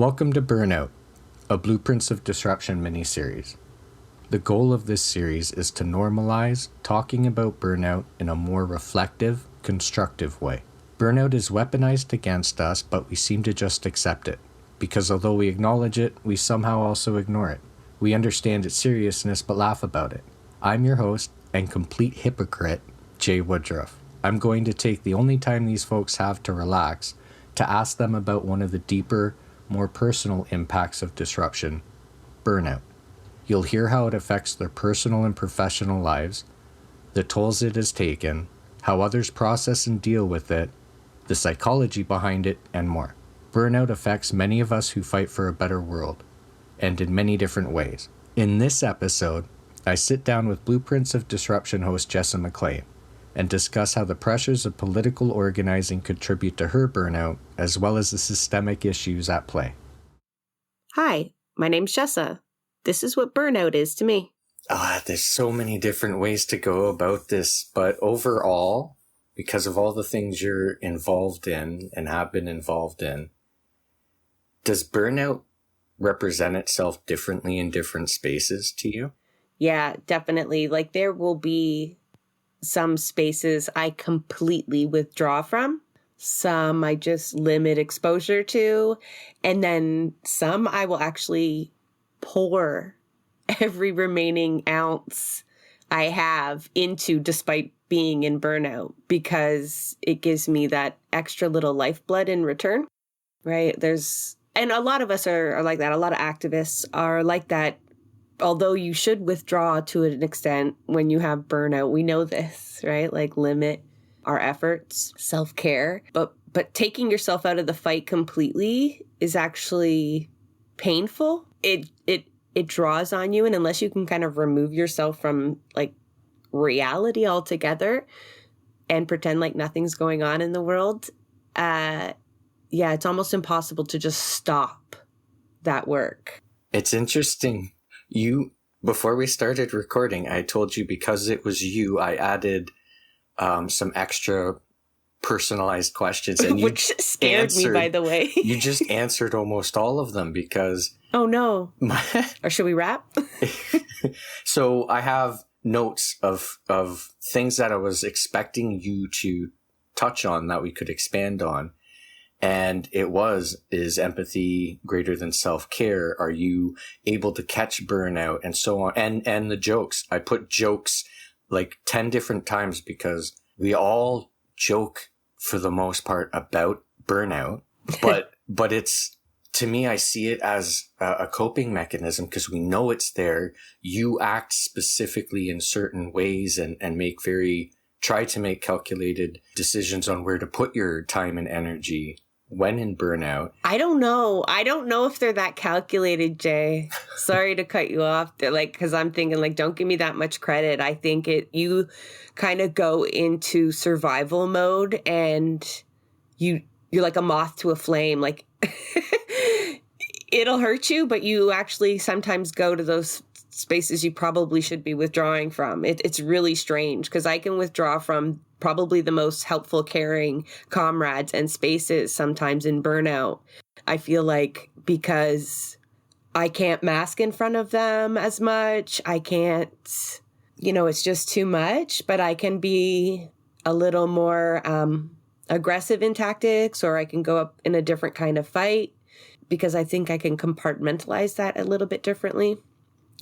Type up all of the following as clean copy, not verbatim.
Welcome to Burnout, a Blueprints of Disruption miniseries. The goal of this series is to normalize talking about burnout in a more reflective, constructive way. Burnout is weaponized against us, but we seem to just accept it, because although we acknowledge it, we somehow also ignore it. We understand its seriousness, but laugh about it. I'm your host and complete hypocrite, Jay Woodruff. I'm going to take the only time these folks have to relax to ask them about one of the deeper, more personal impacts of disruption, burnout. You'll hear how it affects their personal and professional lives, the tolls it has taken, how others process and deal with it, the psychology behind it, and more. Burnout affects many of us who fight for a better world, and in many different ways. In this episode, I sit down with Blueprints of Disruption host Jessa McLean and discuss how the pressures of political organizing contribute to her burnout, as well as the systemic issues at play. Hi, my name's Jessa. This is what burnout is to me. There's so many different ways to go about this, but overall, because of all the things you're involved in and have been involved in, does burnout represent itself differently in different spaces to you? Yeah, definitely. Like there will be some spaces I completely withdraw from, some I just limit exposure to, and then some I will actually pour every remaining ounce I have into despite being in burnout because it gives me that extra little lifeblood in return, right? And a lot of us are like that. A lot of activists are like that. Although you should withdraw to an extent when you have burnout, we know this, right? Like limit our efforts, self-care, but taking yourself out of the fight completely is actually painful. It draws on you, and unless you can kind of remove yourself from like reality altogether and pretend like nothing's going on in the world, it's almost impossible to just stop that work. It's interesting. Before we started recording, I told you because it was you, I added some extra personalized questions. And Which scared me, by the way. You just answered almost all of them because... Oh, no. Or should we wrap? So I have notes of things that I was expecting you to touch on that we could expand on. And is empathy greater than self-care? Are you able to catch burnout and so on? And the jokes. I put jokes like 10 different times because we all joke for the most part about burnout. But it's, to me, I see it as a coping mechanism because we know it's there. You act specifically in certain ways and try to make calculated decisions on where to put your time and energy when in burnout. I don't know if they're that calculated, Jay. Sorry to cut you off. They're like, because I'm thinking like, don't give me that much credit. I think you kind of go into survival mode and you're like a moth to a flame. Like it'll hurt you, but you actually sometimes go to those spaces you probably should be withdrawing from. It's really strange because I can withdraw from probably the most helpful, caring comrades and spaces sometimes in burnout. I feel like because I can't mask in front of them as much, I can't, it's just too much, but I can be a little more aggressive in tactics, or I can go up in a different kind of fight because I think I can compartmentalize that a little bit differently.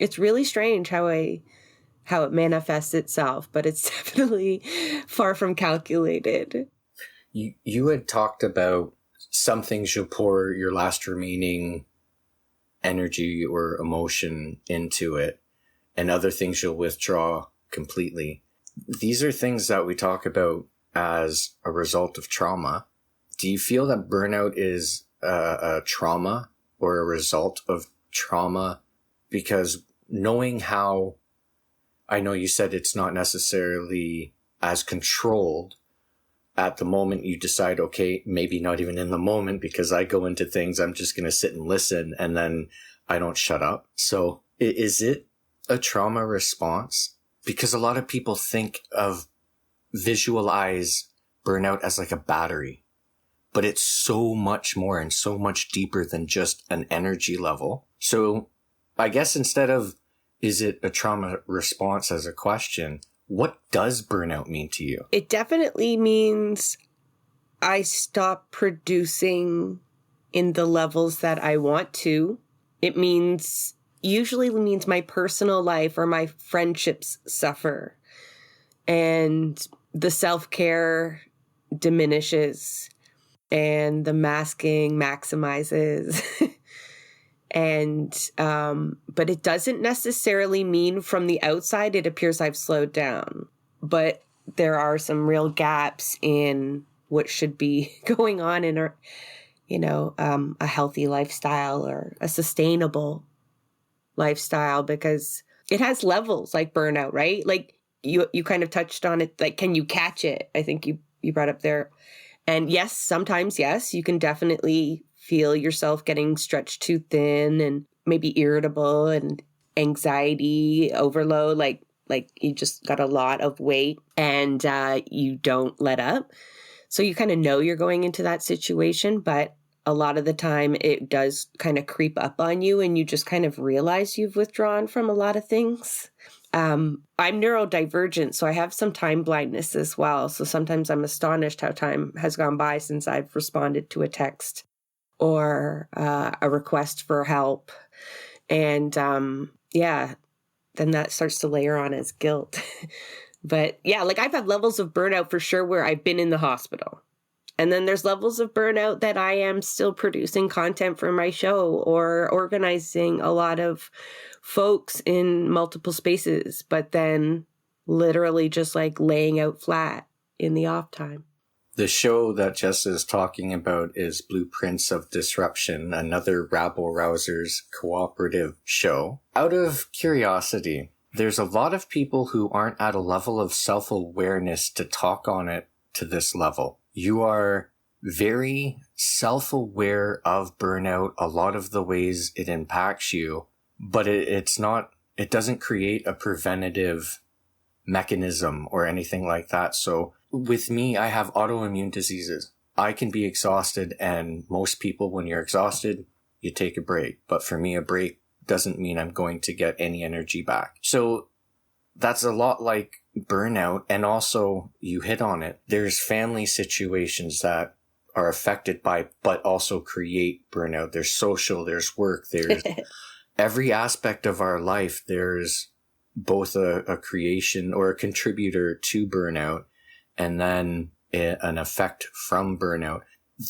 It's really strange how it manifests itself, but it's definitely far from calculated. You had talked about some things you'll pour your last remaining energy or emotion into it, and other things you'll withdraw completely. These are things that we talk about as a result of trauma. Do you feel that burnout is a trauma or a result of trauma? Because knowing how, I know you said it's not necessarily as controlled at the moment you decide, okay, maybe not even in the moment, because I go into things, I'm just going to sit and listen and then I don't shut up. So is it a trauma response? Because a lot of people visualize burnout as like a battery. but it's so much more and so much deeper than just an energy level. So I guess instead of, is it a trauma response as a question, what does burnout mean to you? It definitely means I stop producing in the levels that I want to. It usually means my personal life or my friendships suffer and the self-care diminishes and the masking maximizes. But it doesn't necessarily mean from the outside it appears I've slowed down. But there are some real gaps in what should be going on in a healthy lifestyle or a sustainable lifestyle, because it has levels like burnout, right? Like you kind of touched on it. Like, can you catch it? I think you brought up there. And yes, sometimes, yes, you can definitely feel yourself getting stretched too thin and maybe irritable and anxiety overload, like you just got a lot of weight and you don't let up. So you kind of know you're going into that situation, but a lot of the time it does kind of creep up on you and you just kind of realize you've withdrawn from a lot of things. I'm neurodivergent, so I have some time blindness as well. So sometimes I'm astonished how time has gone by since I've responded to a text or a request for help. And then that starts to layer on as guilt. But yeah, like I've had levels of burnout for sure where I've been in the hospital. And then there's levels of burnout that I am still producing content for my show or organizing a lot of folks in multiple spaces, but then literally just like laying out flat in the off time. The show that Jessa is talking about is Blueprints of Disruption, another Rabble Rousers cooperative show. Out of curiosity, there's a lot of people who aren't at a level of self-awareness to talk on it to this level. You are very self-aware of burnout, a lot of the ways it impacts you, but it doesn't create a preventative mechanism or anything like that. So with me, I have autoimmune diseases. I can be exhausted, and most people, when you're exhausted, you take a break. But for me, a break doesn't mean I'm going to get any energy back. So that's a lot like burnout. And also, you hit on it. There's family situations that are affected by, but also create burnout. There's social, there's work, there's every aspect of our life. There's both a creation or a contributor to burnout, and then an effect from burnout.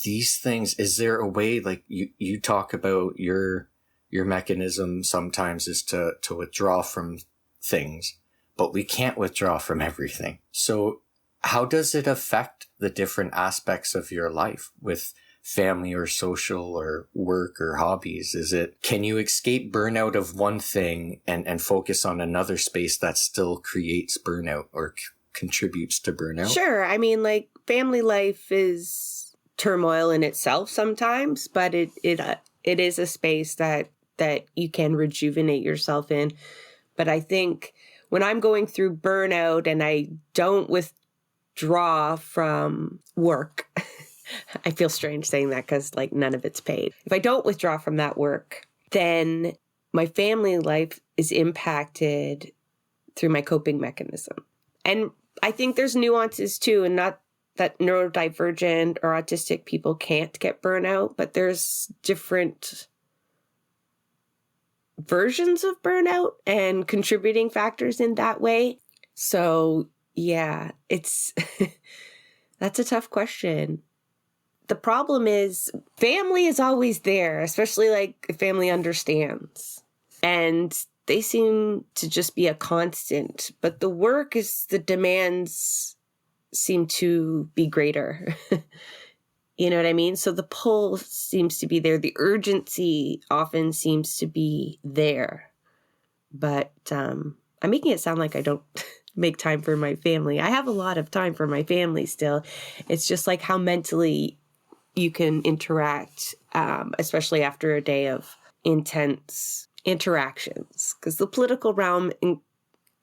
These things, is there a way, like you talk about your mechanism sometimes is to withdraw from things, but we can't withdraw from everything. So how does it affect the different aspects of your life with family or social or work or hobbies? Can you escape burnout of one thing and focus on another space that still creates burnout or contributes to burnout? Sure. I mean, like family life is turmoil in itself sometimes, but it is a space that you can rejuvenate yourself in. But I think when I'm going through burnout and I don't withdraw from work, I feel strange saying that because like none of it's paid. If I don't withdraw from that work, then my family life is impacted through my coping mechanism. And I think there's nuances too, and not that neurodivergent or autistic people can't get burnout, but there's different versions of burnout and contributing factors in that way. So yeah, that's a tough question. The problem is family is always there, especially like if family understands. And they seem to just be a constant. But the demands seem to be greater. You know what I mean? So the pull seems to be there. The urgency often seems to be there. But I'm making it sound like I don't make time for my family. I have a lot of time for my family still. It's just like how mentally you can interact, especially after a day of intense interactions, because the political realm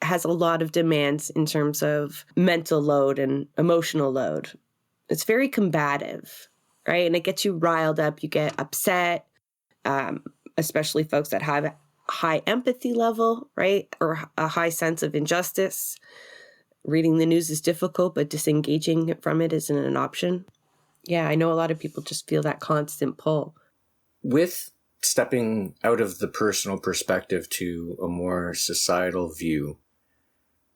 has a lot of demands in terms of mental load and emotional load. It's very combative. right? And it gets you riled up. You get upset, especially folks that have a high empathy level, right? Or a high sense of injustice. Reading the news is difficult, but disengaging from it isn't an option. Yeah, I know a lot of people just feel that constant pull. With stepping out of the personal perspective to a more societal view,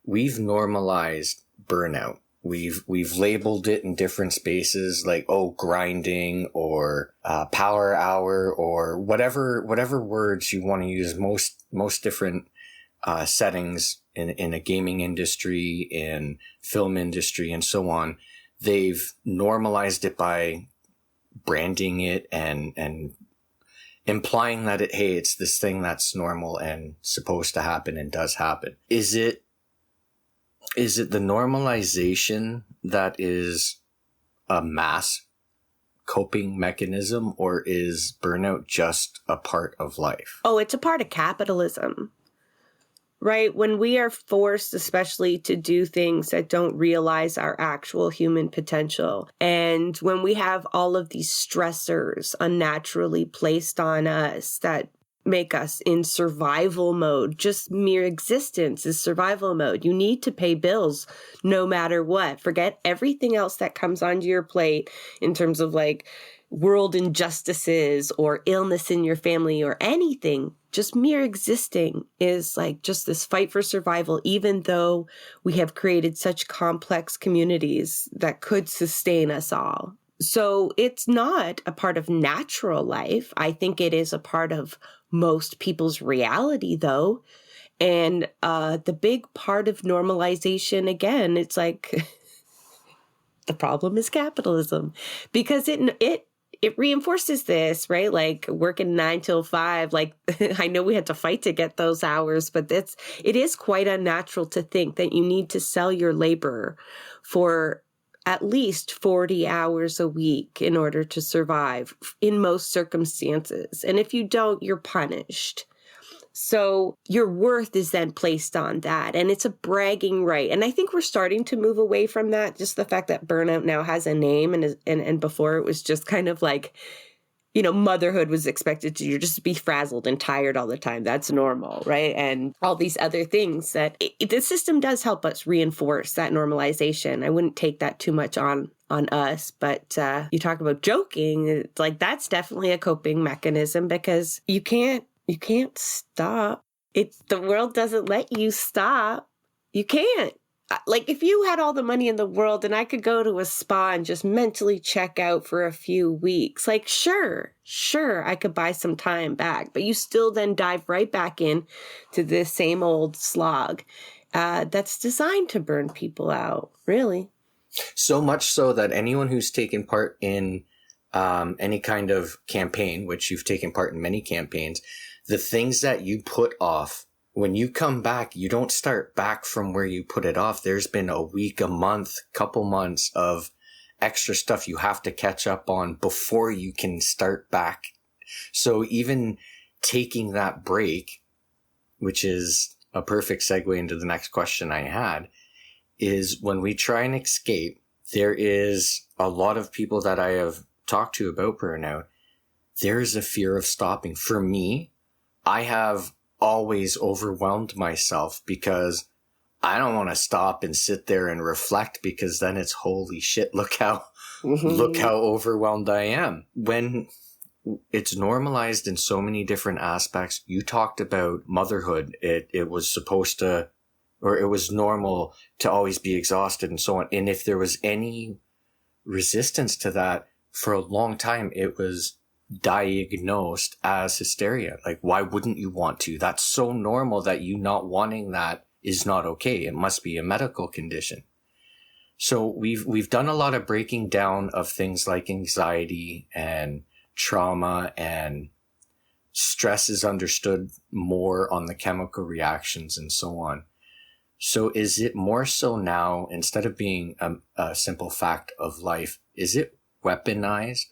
we've normalized burnout. We've labeled it in different spaces like, grinding or power hour or whatever words you want to use. Most different settings in a gaming industry, in film industry, and so on. They've normalized it by branding it and implying that it's this thing that's normal and supposed to happen and does happen. Is it the normalization that is a mass coping mechanism, or is burnout just a part of life? Oh, it's a part of capitalism, right? When we are forced, especially to do things that don't realize our actual human potential, and when we have all of these stressors unnaturally placed on us that make us in survival mode. Just mere existence is survival mode. You need to pay bills no matter what. Forget everything else that comes onto your plate in terms of like world injustices or illness in your family or anything. Just mere existing is like just this fight for survival, even though we have created such complex communities that could sustain us all. So it's not a part of natural life. I think it is a part of most people's reality, though. And the big part of normalization, again, it's like the problem is capitalism, because it reinforces this, right? Like working 9 till 5. Like I know we had to fight to get those hours, but it is quite unnatural to think that you need to sell your labor for at least 40 hours a week in order to survive in most circumstances. And if you don't, you're punished. So your worth is then placed on that. And it's a bragging right. And I think we're starting to move away from that. Just the fact that burnout now has a name, and before it was just kind of like, motherhood was expected to just be frazzled and tired all the time. That's normal, right? And all these other things that the system does help us reinforce that normalization. I wouldn't take that too much on us, but you talk about joking. It's like that's definitely a coping mechanism, because you can't stop. The world doesn't let you stop. You can't. Like if you had all the money in the world and I could go to a spa and just mentally check out for a few weeks, like sure, I could buy some time back, but you still then dive right back in to this same old slog that's designed to burn people out, really. So much so that anyone who's taken part in any kind of campaign, which you've taken part in many campaigns, the things that you put off, when you come back, you don't start back from where you put it off. There's been a week, a month, couple months of extra stuff you have to catch up on before you can start back. So even taking that break, which is a perfect segue into the next question I had, is when we try and escape, there is a lot of people that I have talked to about burnout. There is a fear of stopping. For me, I have always overwhelmed myself because I don't want to stop and sit there and reflect, because then it's holy shit, look how overwhelmed I am. When it's normalized in so many different aspects. You talked about motherhood. It was supposed to, or it was normal to always be exhausted and so on. And if there was any resistance to that, for a long time, it was diagnosed as hysteria. Like, why wouldn't you want to? That's so normal that you not wanting that is not okay. It must be a medical condition. So we've done a lot of breaking down of things like anxiety and trauma, and stress is understood more on the chemical reactions and so on. So is it more so now, instead of being a simple fact of life, is it weaponized?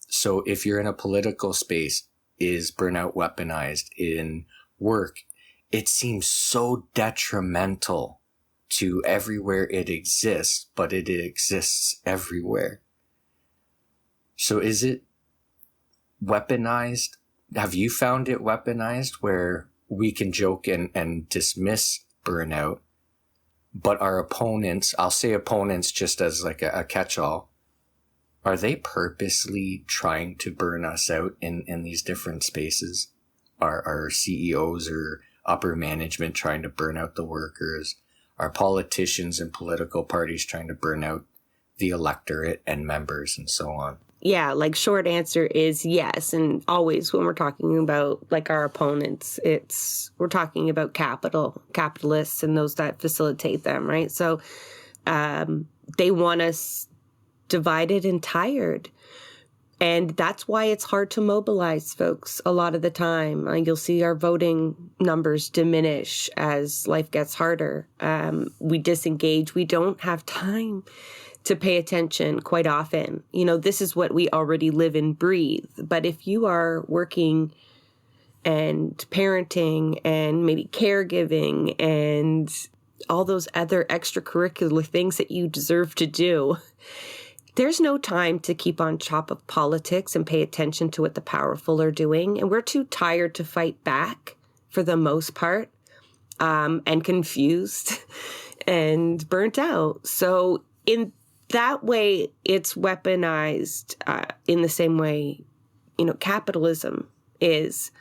So if you're in a political space, is burnout weaponized? In work, it seems so detrimental to everywhere it exists, but it exists everywhere. So is it weaponized? Have you found it weaponized where we can joke and dismiss burnout, but our opponents, I'll say opponents just as like a catch-all, are they purposely trying to burn us out in these different spaces? Are CEOs or upper management trying to burn out the workers? Are politicians and political parties trying to burn out the electorate and members and so on? Yeah, like short answer is yes. And always when we're talking about like our opponents, we're talking about capitalists and those that facilitate them, right? So they want us divided and tired. And that's why it's hard to mobilize folks a lot of the time. You'll see our voting numbers diminish as life gets harder. We disengage. We don't have time to pay attention quite often. This is what we already live and breathe. But if you are working and parenting and maybe caregiving and all those other extracurricular things that you deserve to do, there's no time to keep on top of politics and pay attention to what the powerful are doing. And we're too tired to fight back for the most part, and confused and burnt out. So in that way, it's weaponized in the same way, capitalism is.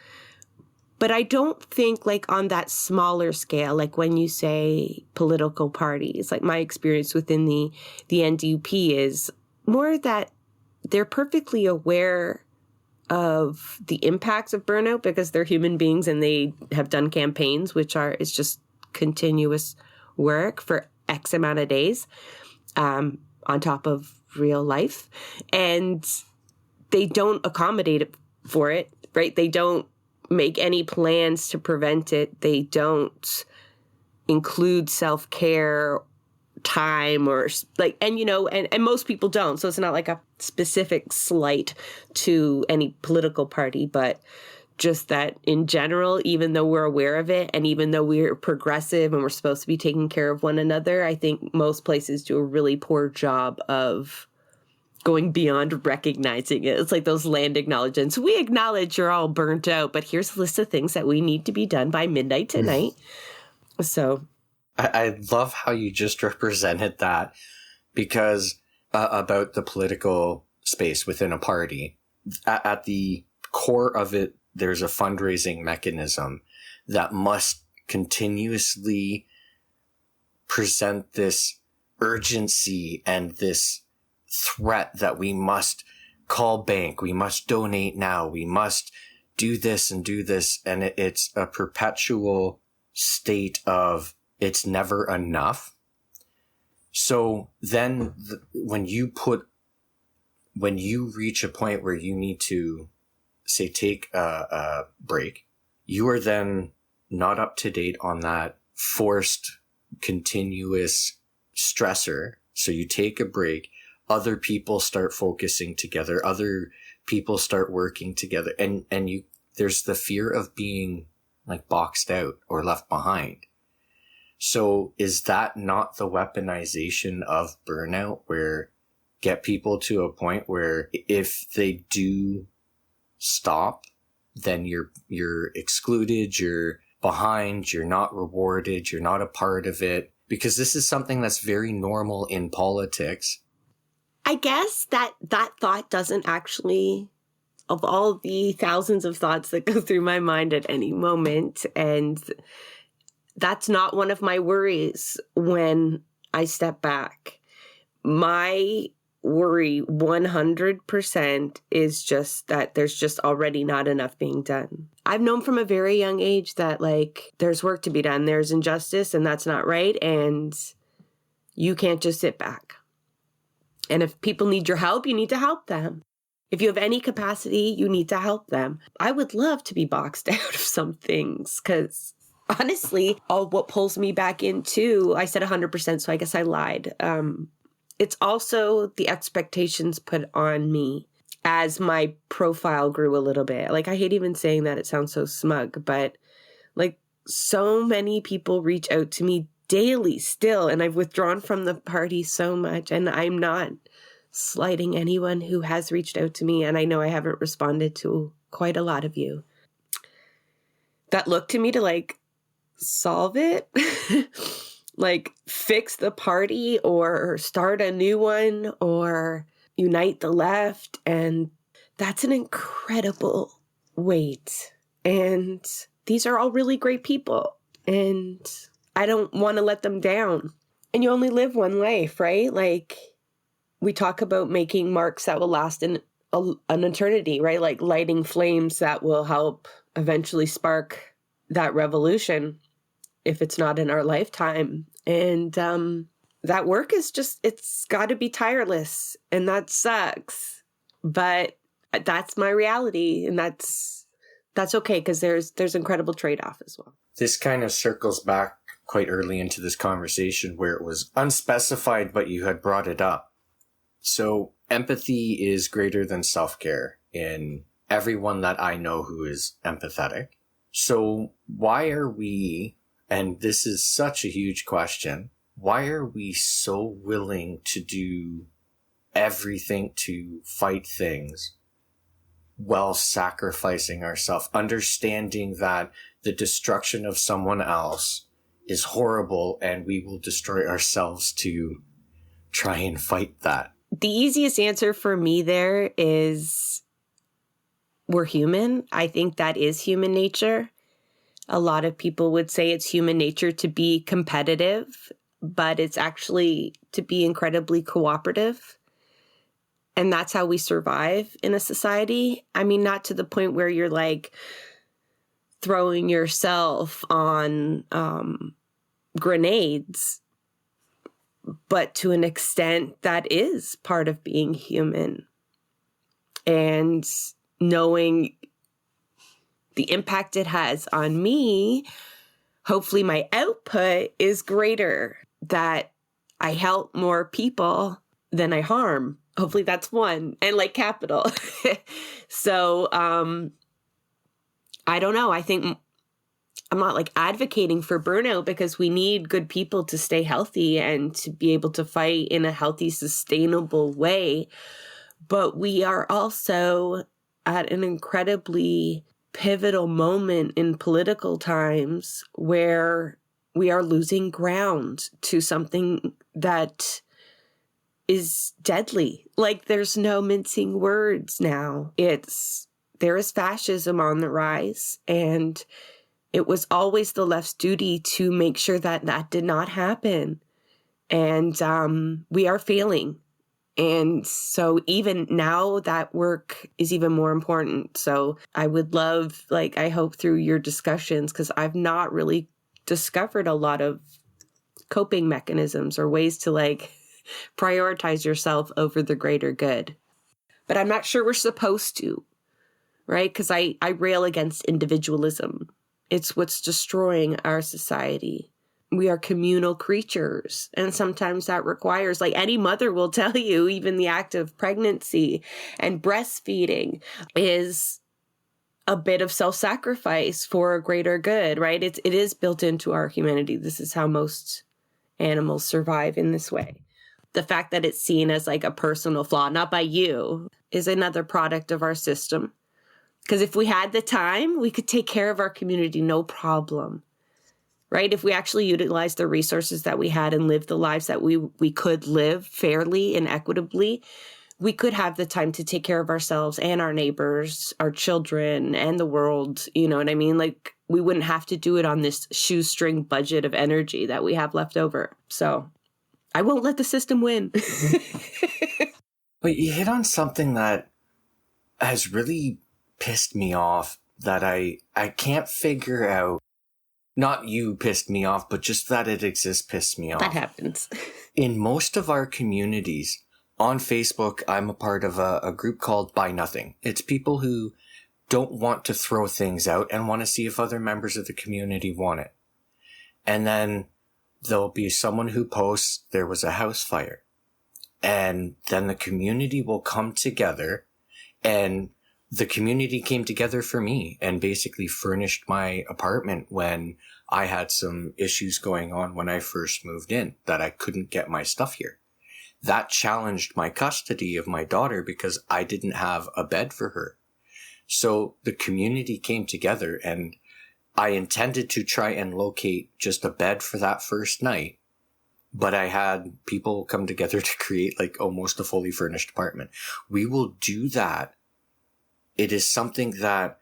But I don't think like on that smaller scale, like when you say political parties, like my experience within the NDP is more that they're perfectly aware of the impacts of burnout because they're human beings and they have done campaigns, it's just continuous work for X amount of days on top of real life. And they don't accommodate it for it, right? They don't make any plans to prevent it. They don't include self-care time or like, and most people don't. So it's not like a specific slight to any political party, but just that in general, even though we're aware of it and even though we're progressive and we're supposed to be taking care of one another, I think most places do a really poor job of going beyond recognizing it. It's like those land acknowledgements. We acknowledge you're all burnt out, but here's a list of things that we need to be done by midnight tonight. So I love how you just represented that, because about the political space within a party, at the core of it, there's a fundraising mechanism that must continuously present this urgency and this threat that we must call bank, we must donate now, we must do this and do this. And it's a perpetual state of it's never enough. So then when you reach a point where you need to, say, take a break, you are then not up to date on that forced continuous stressor. So you take a break, other people start focusing together, other people start working together, and there's the fear of being like boxed out or left behind. So is that not the weaponization of burnout, where get people to a point where if they do stop, then you're excluded, you're behind, you're not rewarded, you're not a part of it? Because this is something that's very normal in politics. I guess that thought doesn't actually, of all the thousands of thoughts that go through my mind at any moment, and that's not one of my worries when I step back. My worry 100% is just that there's just already not enough being done. I've known from a very young age that there's work to be done. There's injustice and that's not right. And you can't just sit back. And if people need your help, you need to help them. If you have any capacity, you need to help them. I would love to be boxed out of some things because honestly, all what pulls me back into, I said 100%, so I guess I lied. It's also the expectations put on me as my profile grew a little bit. I hate even saying that, it sounds so smug, but so many people reach out to me daily still, and I've withdrawn from the party so much, and I'm not slighting anyone who has reached out to me. And I know I haven't responded to quite a lot of you that look to me to like solve it, like fix the party or start a new one or unite the left. And that's an incredible weight. And these are all really great people. And I don't want to let them down. And you only live one life, right? Like we talk about making marks that will last an eternity, right? Like lighting flames that will help eventually spark that revolution if it's not in our lifetime. And that work is just, it's got to be tireless, and that sucks. But that's my reality, and that's okay, because there's incredible trade-off as well. This kind of circles back quite early into this conversation where it was unspecified, but you had brought it up. So empathy is greater than self-care in everyone that I know who is empathetic. So why are we, and this is such a huge question, why are we so willing to do everything to fight things while sacrificing ourselves, understanding that the destruction of someone else is horrible and we will destroy ourselves to try and fight that? The easiest answer for me there is we're human. I think that is human nature. A lot of people would say it's human nature to be competitive, but it's actually to be incredibly cooperative. And that's how we survive in a society. I mean, not to the point where you're like throwing yourself on grenades, but to an extent that is part of being human. And knowing the impact it has on me, hopefully my output is greater, that I help more people than I harm. Hopefully that's one, and like capital. So I don't know. I think I'm not like advocating for burnout, because we need good people to stay healthy and to be able to fight in a healthy, sustainable way. But we are also at an incredibly pivotal moment in political times where we are losing ground to something that is deadly. Like, there's no mincing words now. There is fascism on the rise, and it was always the left's duty to make sure that that did not happen. And we are failing. And so even now that work is even more important. So I would love, like, I hope through your discussions, because I've not really discovered a lot of coping mechanisms or ways to like prioritize yourself over the greater good. But I'm not sure we're supposed to, right? Because I rail against individualism. It's what's destroying our society. We are communal creatures. And sometimes that requires, like any mother will tell you, even the act of pregnancy and breastfeeding is a bit of self-sacrifice for a greater good, right? It is built into our humanity. This is how most animals survive in this way. The fact that it's seen as like a personal flaw, not by you, is another product of our system. Because if we had the time, we could take care of our community, no problem. Right? If we actually utilized the resources that we had and lived the lives that we could live fairly and equitably, we could have the time to take care of ourselves and our neighbors, our children, and the world. You know what I mean? Like, we wouldn't have to do it on this shoestring budget of energy that we have left over. So I won't let the system win. But you hit on something that has really pissed me off, that I can't figure out. Not you pissed me off, but just that it exists pissed me off. That happens. In most of our communities, on Facebook, I'm a part of a group called Buy Nothing. It's people who don't want to throw things out and want to see if other members of the community want it. And then there'll be someone who posts, there was a house fire. And then the community will come together, and the community came together for me and basically furnished my apartment when I had some issues going on when I first moved in, that I couldn't get my stuff here. that challenged my custody of my daughter because I didn't have a bed for her. So the community came together, and I intended to try and locate just a bed for that first night. But I had people come together to create like almost a fully furnished apartment. We will do that. It is something that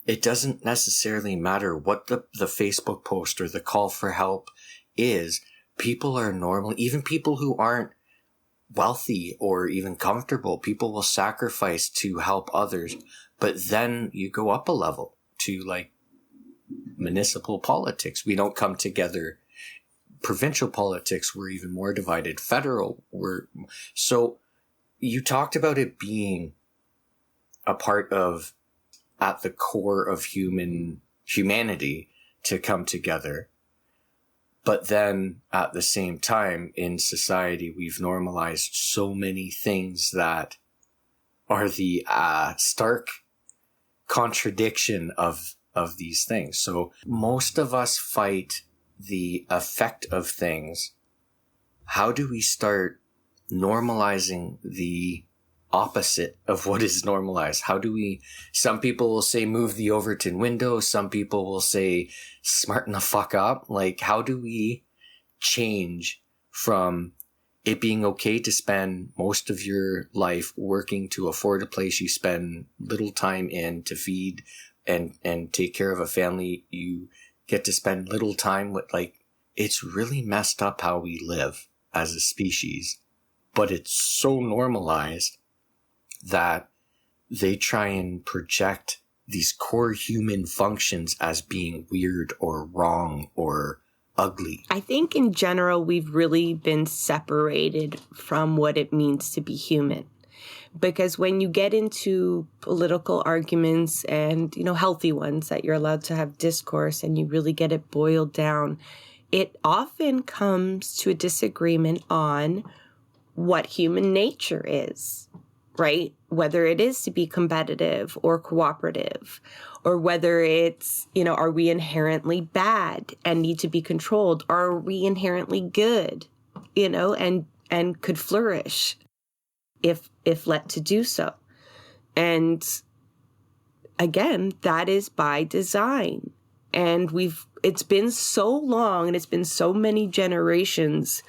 it doesn't necessarily matter what the Facebook post or the call for help is. People are normal, even people who aren't wealthy or even comfortable. People will sacrifice to help others. But then you go up a level to like municipal politics. We don't come together. Provincial politics, we're even more divided. Federal, so you talked about it being a part of, at the core of humanity to come together. But then at the same time in society, we've normalized so many things that are the stark contradiction of these things. So most of us fight the effect of things. How do we start normalizing the opposite of what is normalized? Some people will say move the Overton window. Some people will say smarten the fuck up. Like, how do we change from it being okay to spend most of your life working to afford a place you spend little time in to feed and take care of a family you get to spend little time with? Like, it's really messed up how we live as a species, but it's so normalized that they try and project these core human functions as being weird or wrong or ugly. I think in general, we've really been separated from what it means to be human. Because when you get into political arguments and, healthy ones that you're allowed to have discourse and you really get it boiled down, it often comes to a disagreement on what human nature is, right? Whether it is to be competitive or cooperative, or whether it's, are we inherently bad and need to be controlled? Or are we inherently good, and could flourish if let to do so. And again, that is by design. And it's been so long and it's been so many generations,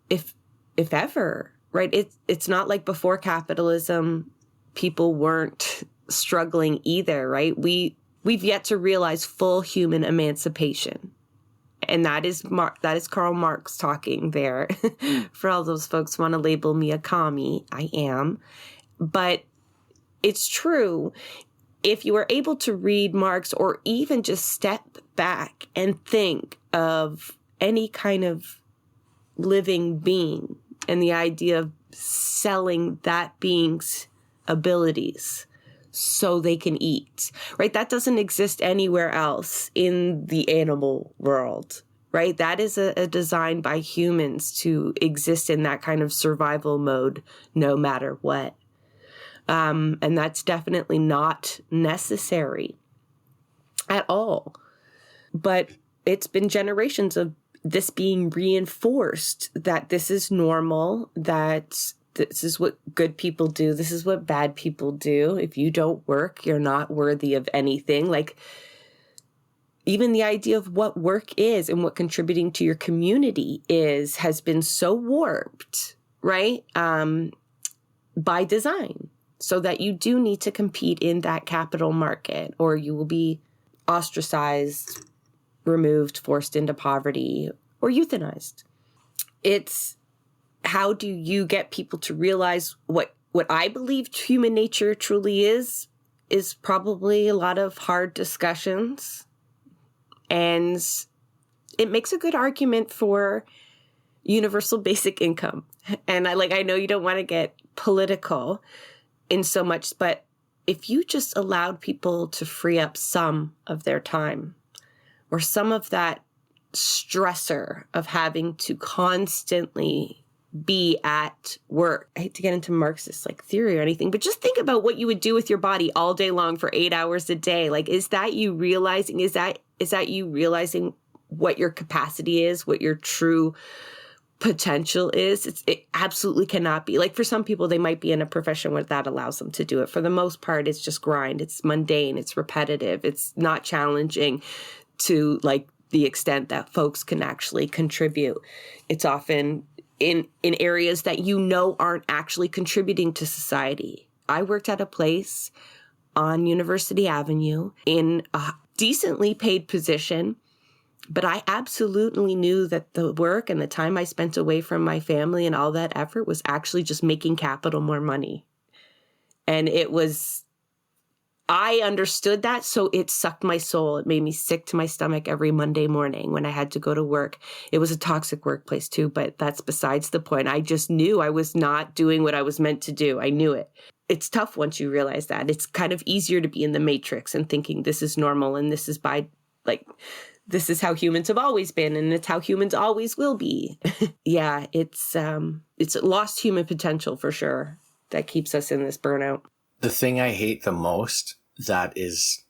if ever, right? It's not like before capitalism, people weren't struggling either, right? We've yet to realize full human emancipation. And that is Karl Marx talking there. For all those folks who want to label me a commie, I am. But it's true. If you are able to read Marx or even just step back and think of any kind of living being and the idea of selling that being's abilities so they can eat, right? That doesn't exist anywhere else in the animal world, right? That is a design by humans to exist in that kind of survival mode, no matter what. And that's definitely not necessary at all. But it's been generations of this being reinforced, that this is normal, that this is what good people do. This is what bad people do. If you don't work, you're not worthy of anything. Like, even the idea of what work is and what contributing to your community is has been so warped, right? By design, so that you do need to compete in that capital market, or you will be ostracized, removed, forced into poverty, or euthanized. It's how do you get people to realize what I believe human nature truly is probably a lot of hard discussions. And it makes a good argument for universal basic income. And I know you don't want to get political in so much, but if you just allowed people to free up some of their time or some of that stressor of having to constantly be at work. I hate to get into Marxist theory or anything, but just think about what you would do with your body all day long for 8 hours a day. Is that you realizing, is that you realizing what your capacity is, what your true potential is, it absolutely cannot be. Like for some people, they might be in a profession where that allows them to do it. For the most part, it's just grind. It's mundane. It's repetitive. It's not challenging to like the extent that folks can actually contribute. It's often in areas that you know aren't actually contributing to society. I worked at a place on University Avenue in a decently paid position, but I absolutely knew that the work and the time I spent away from my family and all that effort was actually just making capital more money. And I understood that, so it sucked my soul. It made me sick to my stomach every Monday morning when I had to go to work. It was a toxic workplace too, but that's besides the point. I just knew I was not doing what I was meant to do. I knew it. It's tough once you realize that. It's kind of easier to be in the matrix and thinking this is normal and this is this is how humans have always been and it's how humans always will be. Yeah, it's lost human potential for sure that keeps us in this burnout. The thing I hate the most that is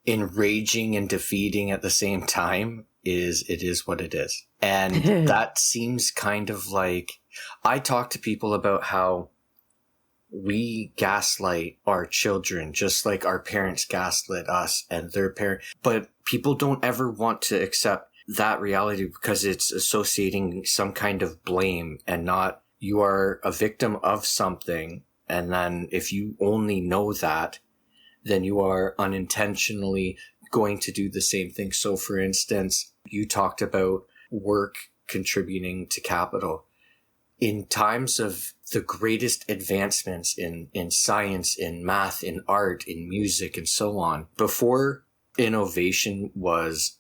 enraging and defeating at the same time is it is what it is. And that seems kind of like, I talk to people about how we gaslight our children just like our parents gaslit us and their parents. But people don't ever want to accept that reality because it's associating some kind of blame and not you are a victim of something. And then if you only know that, then you are unintentionally going to do the same thing. So for instance, you talked about work contributing to capital. In times of the greatest advancements in science, in math, in art, in music, and so on, before innovation was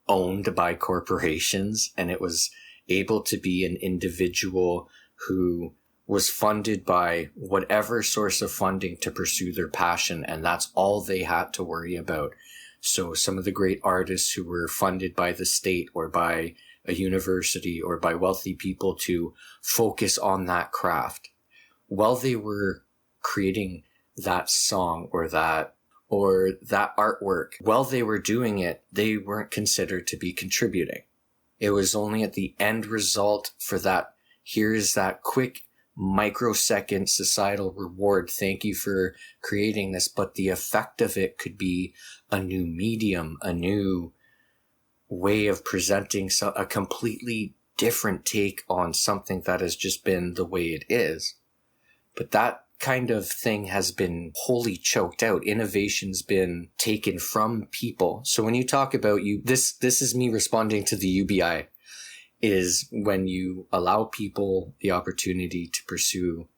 owned by corporations and it was able to be an individual who was funded by whatever source of funding to pursue their passion, and that's all they had to worry about. So some of the great artists who were funded by the state or by a university or by wealthy people to focus on that craft. While they were creating that song or that artwork, while they were doing it, they weren't considered to be contributing. It was only at the end result for that, here's that quick microsecond societal reward. Thank you for creating this. But the effect of it could be a new medium, a new way of presenting a completely different take on something that has just been the way it is. But that kind of thing has been wholly choked out. Innovation's been taken from people. So when you talk about this is me responding to the UBI, is when you allow people the opportunity to pursue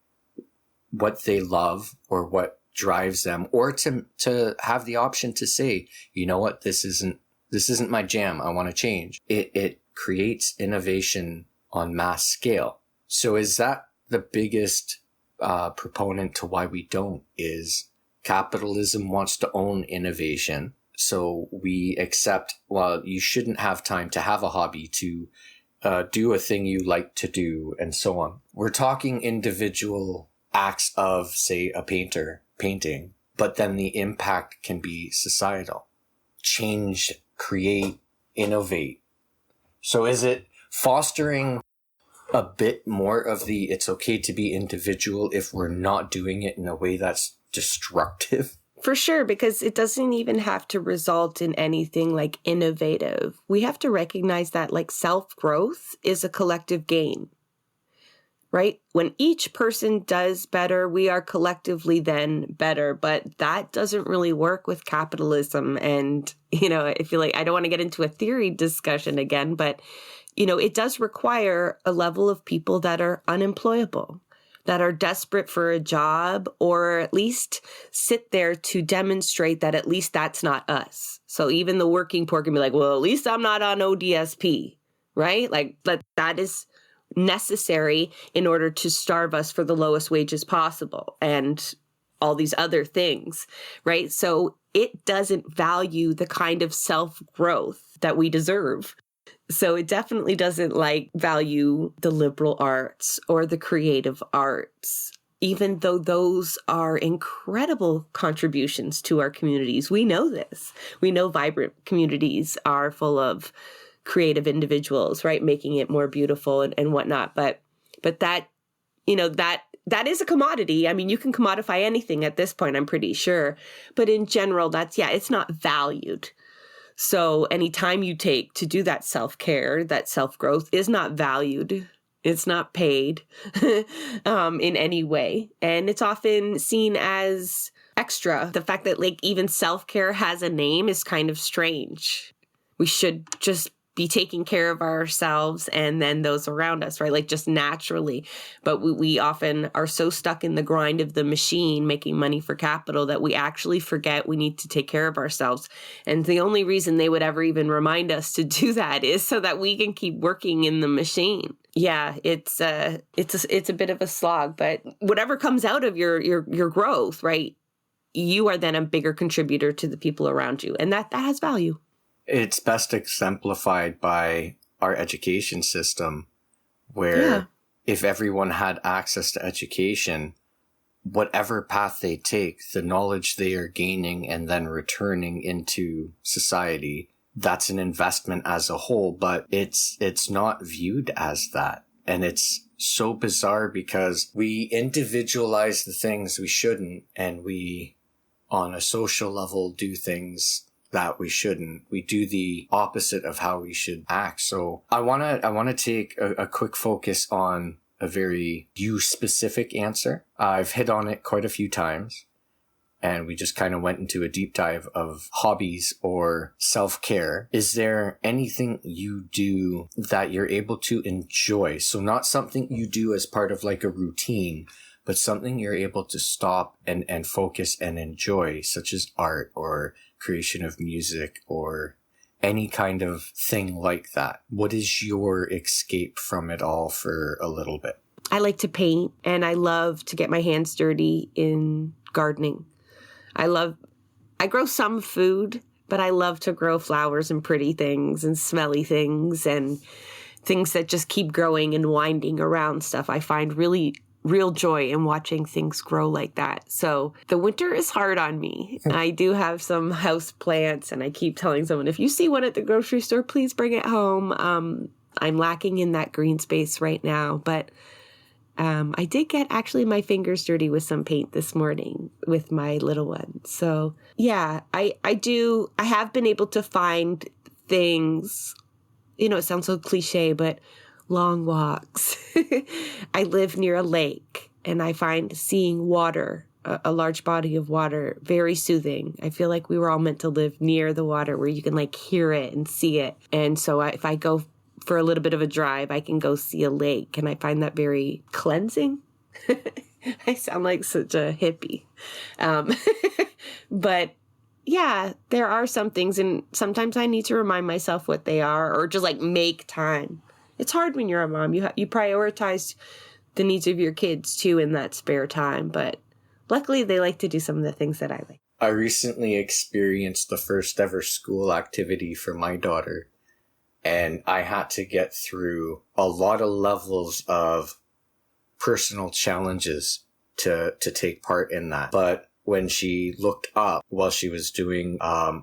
what they love or what drives them, or to have the option to say, you know what, this isn't my jam. I want to change. It creates innovation on mass scale. So is that the biggest proponent to why we don't? Is capitalism wants to own innovation. So we accept, well, you shouldn't have time to have a hobby, to do a thing you like to do, and so on. We're talking individual acts of, say, a painter painting, but then the impact can be societal. Change, create, innovate. So is it fostering a bit more of the it's okay to be individual if we're not doing it in a way that's destructive? For sure, because it doesn't even have to result in anything like innovative. We have to recognize that like self-growth is a collective gain, right? When each person does better, we are collectively then better. But that doesn't really work with capitalism. And, I feel like I don't want to get into a theory discussion again, but, it does require a level of people that are unemployable, that are desperate for a job, or at least sit there to demonstrate that at least that's not us. So even the working poor can be like, well, at least I'm not on ODSP, right? Like that is necessary in order to starve us for the lowest wages possible and all these other things, right? So it doesn't value the kind of self-growth that we deserve. So it definitely doesn't value the liberal arts or the creative arts, even though those are incredible contributions to our communities. We know this. We know vibrant communities are full of creative individuals, right? Making it more beautiful and whatnot. But that, that is a commodity. I mean, you can commodify anything at this point, I'm pretty sure. But in general, it's not valued. So any time you take to do that self-care, that self-growth is not valued. It's not paid in any way. And it's often seen as extra. The fact that even self-care has a name is kind of strange. We should just be taking care of ourselves and then those around us, right? Just naturally. But we often are so stuck in the grind of the machine, making money for capital, that we actually forget we need to take care of ourselves. And the only reason they would ever even remind us to do that is so that we can keep working in the machine. Yeah, it's a bit of a slog, but whatever comes out of your growth, right? You are then a bigger contributor to the people around you, and that has value. It's best exemplified by our education system, where if everyone had access to education, whatever path they take, the knowledge they are gaining and then returning into society, that's an investment as a whole, but it's not viewed as that. And it's so bizarre because we individualize the things we shouldn't, and we, on a social level, do things that we shouldn't. We do the opposite of how we should act. So I want to take a quick focus on a very you-specific answer. I've hit on it quite a few times, and we just kind of went into a deep dive of hobbies or self-care. Is there anything you do that you're able to enjoy? So not something you do as part of a routine, but something you're able to stop and focus and enjoy, such as art or creation of music or any kind of thing like that. What is your escape from it all for a little bit? I like to paint, and I love to get my hands dirty in gardening. I grow some food, but I love to grow flowers and pretty things and smelly things and things that just keep growing and winding around stuff. I find real joy in watching things grow like that. So the winter is hard on me. I do have some house plants, and I keep telling someone, if you see one at the grocery store, please bring it home. I'm lacking in that green space right now, but I did get actually my fingers dirty with some paint this morning with my little one. So yeah, I have been able to find things, it sounds so cliche, but long walks. I live near a lake, and I find seeing water, a large body of water, very soothing. I feel like we were all meant to live near the water where you can hear it and see it. And so if I go for a little bit of a drive, I can go see a lake, and I find that very cleansing. I sound like such a hippie. But yeah, there are some things, and sometimes I need to remind myself what they are, or just make time. It's hard when you're a mom. You prioritize the needs of your kids too in that spare time, but luckily they like to do some of the things that I like. I recently experienced the first ever school activity for my daughter, and I had to get through a lot of levels of personal challenges to take part in that. But when she looked up while she was doing,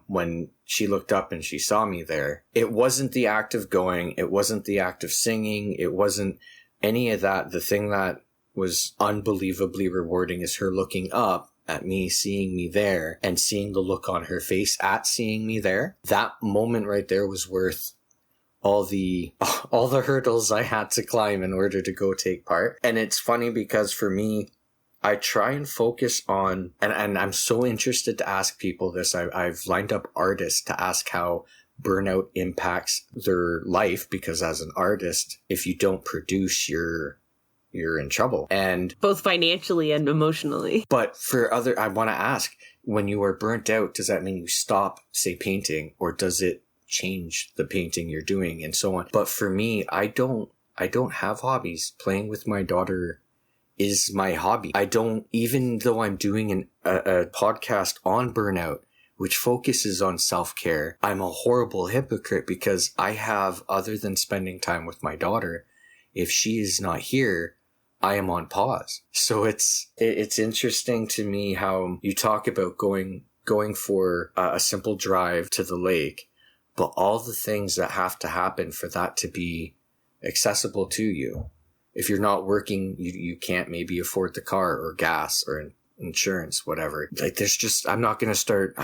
when she looked up and she saw me there, it wasn't the act of going, it wasn't the act of singing, it wasn't any of that. The thing that was unbelievably rewarding is her looking up at me, seeing me there, and seeing the look on her face at seeing me there. That moment right there was worth all the hurdles I had to climb in order to go take part. And it's funny because for me, I try and focus on, and I'm so interested to ask people this. I've lined up artists to ask how burnout impacts their life, because as an artist, if you don't produce, you're in trouble. And both financially and emotionally. But I want to ask, when you are burnt out, does that mean you stop, say, painting, or does it change the painting you're doing and so on? But for me, I don't have hobbies. Playing with my daughter is my hobby. Even though I'm doing a podcast on burnout, which focuses on self-care, I'm a horrible hypocrite because I have, other than spending time with my daughter, if she is not here, I am on pause. So it's interesting to me how you talk about going for a simple drive to the lake, but all the things that have to happen for that to be accessible to you. If you're not working, you can't maybe afford the car or gas or insurance, whatever. Like there's just, I'm not going to start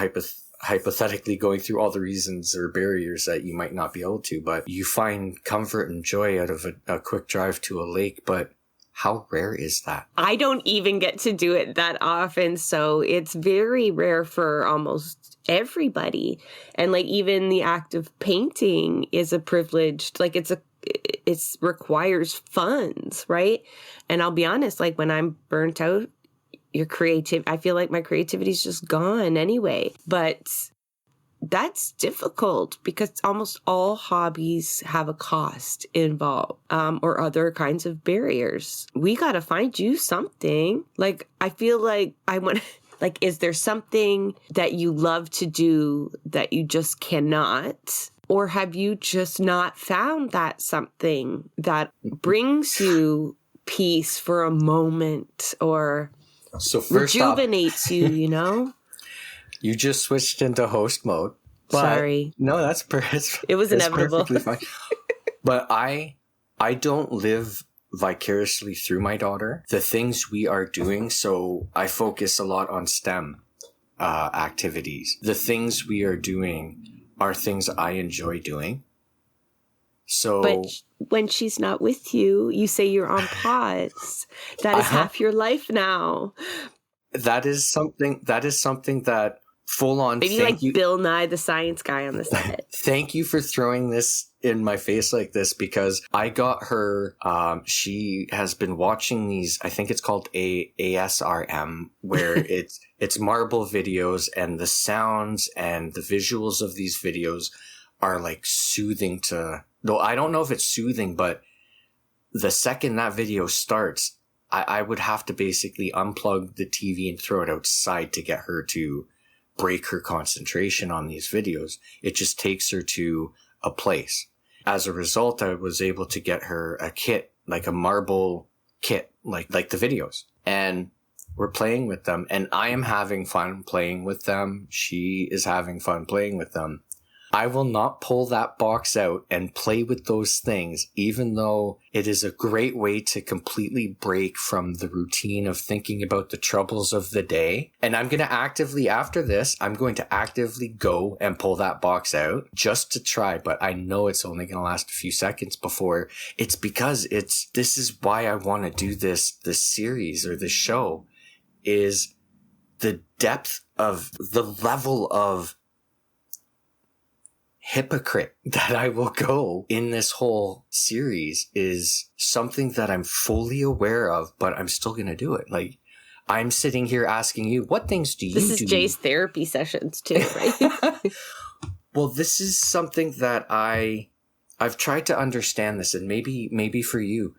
hypothetically going through all the reasons or barriers that you might not be able to, but you find comfort and joy out of a quick drive to a lake. But how rare is that? I don't even get to do it that often, so it's very rare for almost everybody. And like even the act of painting is a privilege. Like it requires funds, right? And I'll be honest, like when I'm burnt out, I feel like my creativity is just gone anyway. But that's difficult because almost all hobbies have a cost involved, or other kinds of barriers. We got to find you something. Like, I feel like I want, like, is there something that you love to do that you just cannot? Or have you just not found that something that brings you peace for a moment or rejuvenates you, you know? You just switched into host mode. Sorry. No, it was inevitable. Perfectly fine. But I don't live vicariously through my daughter. The things we are doing, so I focus a lot on STEM activities. The things we are doing are things I enjoy doing. So, but when she's not with you, you say you're on pause. That is half your life now. That is something that full on. Maybe like Bill Nye the Science Guy on the set. Thank you for throwing this in my face like this, because I got her. She has been watching these. I think it's called ASRM, where it's marble videos, and the sounds and the visuals of these videos are like soothing to. No, I don't know if it's soothing, but the second that video starts, I would have to basically unplug the TV and throw it outside to get her to break her concentration on these videos. It just takes her to a place. As a result, I was able to get her a kit, like a marble kit, like the videos. And we're playing with them, and I am having fun playing with them. She is having fun playing with them. I will not pull that box out and play with those things, even though it is a great way to completely break from the routine of thinking about the troubles of the day. And I'm going to actively, after this, I'm going to actively go and pull that box out just to try. But I know it's only going to last a few seconds before it's because this is why I want to do this series or this show, is the depth of the level of hypocrite that I will go in this whole series is something that I'm fully aware of, but I'm still going to do it. Like, I'm sitting here asking you, what things do you do? This is Jay's therapy sessions too, right? Well, this is something that I've tried to understand this, and maybe for you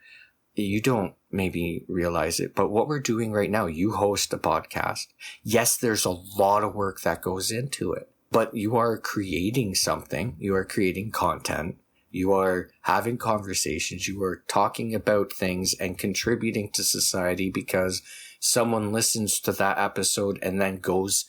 don't maybe realize it, but what we're doing right now, you host a podcast. Yes, there's a lot of work that goes into it. But you are creating something. You are creating content. You are having conversations. You are talking about things and contributing to society because someone listens to that episode and then goes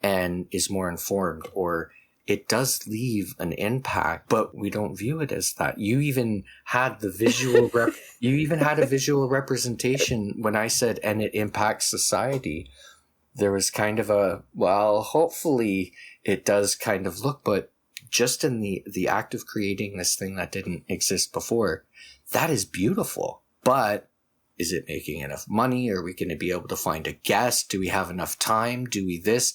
and is more informed, or it does leave an impact, but we don't view it as that. You even had the visual you even had a visual representation when I said, and it impacts society. There was kind of a, well, hopefully it does kind of look, but just in the act of creating this thing that didn't exist before, that is beautiful. But is it making enough money? Are we going to be able to find a guest? Do we have enough time? Do we this?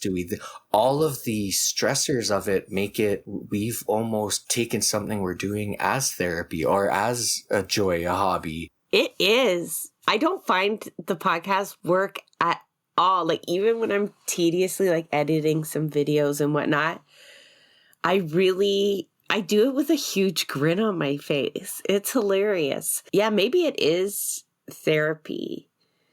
All of the stressors of it make it, we've almost taken something we're doing as therapy or as a joy, a hobby. It is. I don't find the podcast work at all. Like, even when I'm tediously like editing some videos and whatnot, I do it with a huge grin on my face. It's hilarious. Yeah, maybe it is therapy.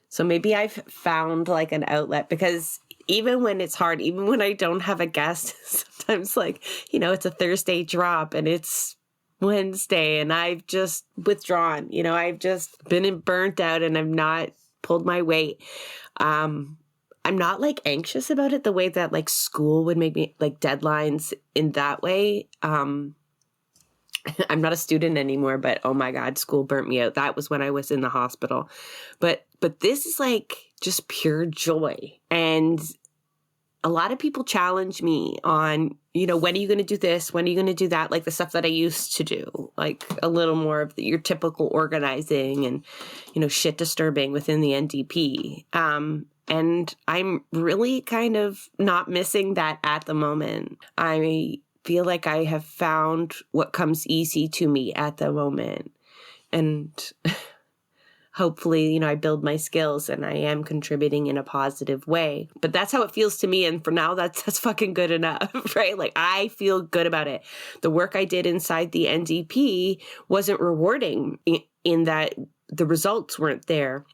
So maybe I've found like an outlet, because even when it's hard, even when I don't have a guest, sometimes like, it's a Thursday drop and it's Wednesday and I've just withdrawn, I've just been burnt out and I've not pulled my weight. I'm not like anxious about it the way that like school would make me, like deadlines in that way. I'm not a student anymore, but oh my God, school burnt me out. That was when I was in the hospital. But this is like just pure joy. And a lot of people challenge me on, you know, when are you going to do this? When are you going to do that? Like the stuff that I used to do, like a little more of your typical organizing and, you know, shit disturbing within the NDP. And I'm really kind of not missing that at the moment. I feel like I have found what comes easy to me at the moment. And hopefully, you know, I build my skills and I am contributing in a positive way. But that's how it feels to me. And for now, that's fucking good enough, right? Like I feel good about it. The work I did inside the NDP wasn't rewarding in that the results weren't there.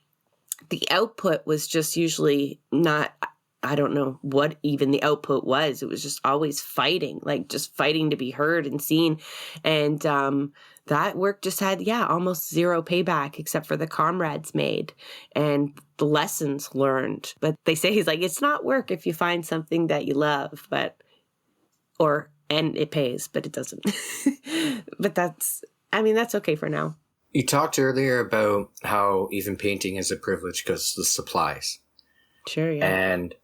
The output was just usually not, I don't know what even the output was. It was just always fighting, like just fighting to be heard and seen. And that work just had, almost zero payback except for the comrades made and the lessons learned. But they say, he's like, it's not work if you find something that you love, and it pays, but it doesn't. But that's okay for now. You talked earlier about how even painting is a privilege because of the supplies. Sure, yeah. And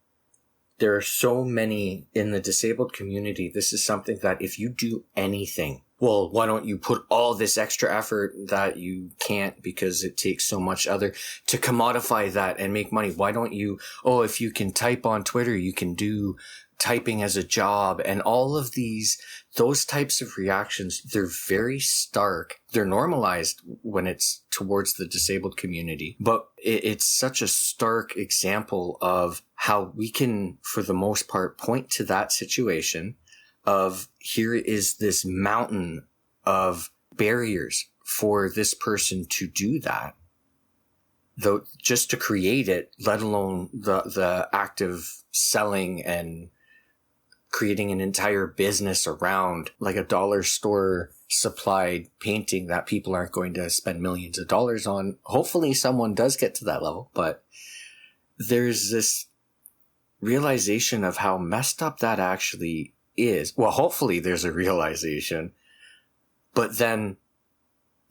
there are so many in the disabled community. This is something that if you do anything, well, why don't you put all this extra effort that you can't because it takes so much to commodify that and make money? Why don't you, if you can type on Twitter, you can do typing as a job, and all of those types of reactions, they're very stark. They're normalized when it's towards the disabled community, but it's such a stark example of how we can, for the most part, point to that situation of here is this mountain of barriers for this person to do that. Though just to create it, let alone the act of selling and creating an entire business around like a dollar store supplied painting that people aren't going to spend millions of dollars on. Hopefully someone does get to that level, but there's this realization of how messed up that actually is. Well, hopefully there's a realization, but then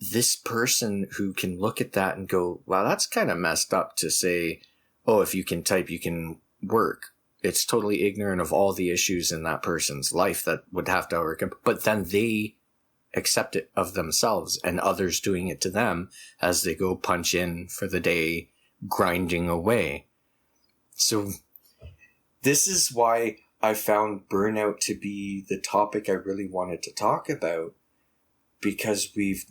this person who can look at that and go, wow, that's kind of messed up to say, if you can type, you can work. It's totally ignorant of all the issues in that person's life that would have to overcome. But then they accept it of themselves and others doing it to them as they go punch in for the day, grinding away. So this is why I found burnout to be the topic I really wanted to talk about, because we've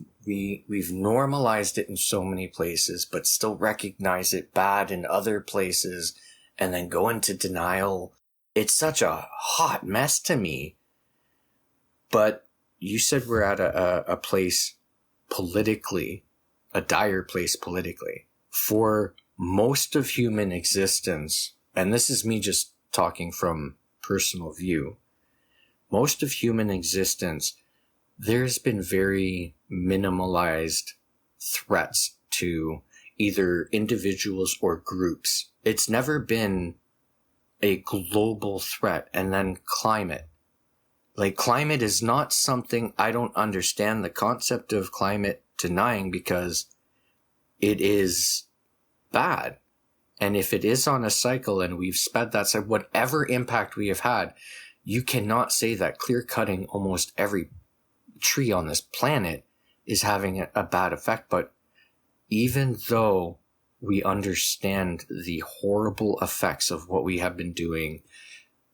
normalized it in so many places, but still recognize it bad in other places and then go into denial. It's such a hot mess to me. But you said we're at a place politically, a dire place politically. For most of human existence, and this is me just talking from personal view, most of human existence, there's been very minimalized threats to either individuals or groups. It's never been a global threat. And then climate. Like climate is not something I don't understand the concept of climate denying, because it is bad. And if it is on a cycle and we've sped that cycle, whatever impact we have had, you cannot say that clear cutting almost every tree on this planet is having a bad effect. But even though we understand the horrible effects of what we have been doing,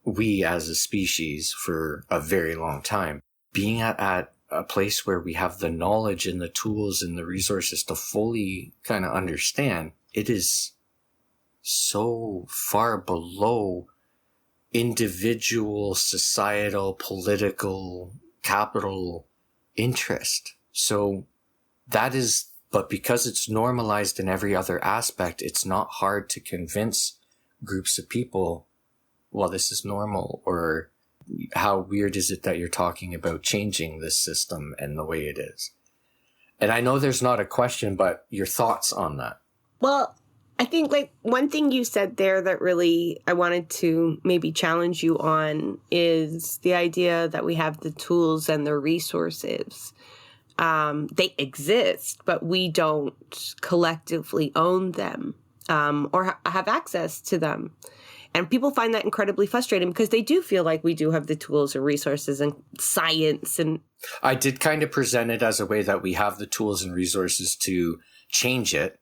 we as a species, for a very long time, being at a place where we have the knowledge and the tools and the resources to fully kind of understand, it is so far below individual, societal, political, capital interest. So that is, but because it's normalized in every other aspect, it's not hard to convince groups of people, well, this is normal, or how weird is it that you're talking about changing this system and the way it is? And I know there's not a question, but your thoughts on that. Well, I think like one thing you said there that really I wanted to maybe challenge you on is the idea that we have the tools and the resources. They exist, but we don't collectively own them or have access to them. And people find that incredibly frustrating because they do feel like we do have the tools and resources and science. And I did kind of present it as a way that we have the tools and resources to change it.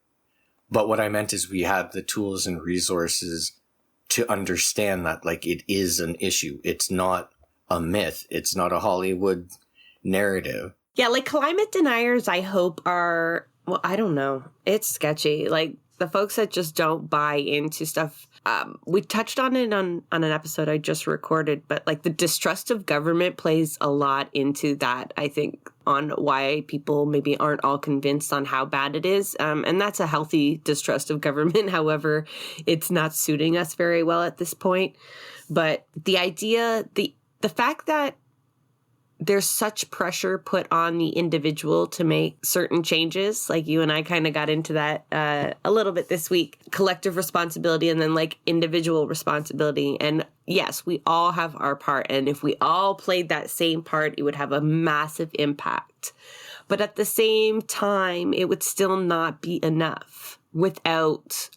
But what I meant is we have the tools and resources to understand that like it is an issue. It's not a myth. It's not a Hollywood narrative. yeah, like climate deniers, I hope are, well, I don't know. It's sketchy. Like the folks that just don't buy into stuff. We touched on it on an episode I just recorded, but like the distrust of government plays a lot into that, I think, on why people maybe aren't all convinced on how bad it is. And that's a healthy distrust of government. However, it's not suiting us very well at this point. But the idea, the fact that there's such pressure put on the individual to make certain changes. Like you and I kind of got into that a little bit this week. Collective responsibility and then like individual responsibility. And yes, we all have our part. And if we all played that same part, it would have a massive impact. But at the same time, it would still not be enough without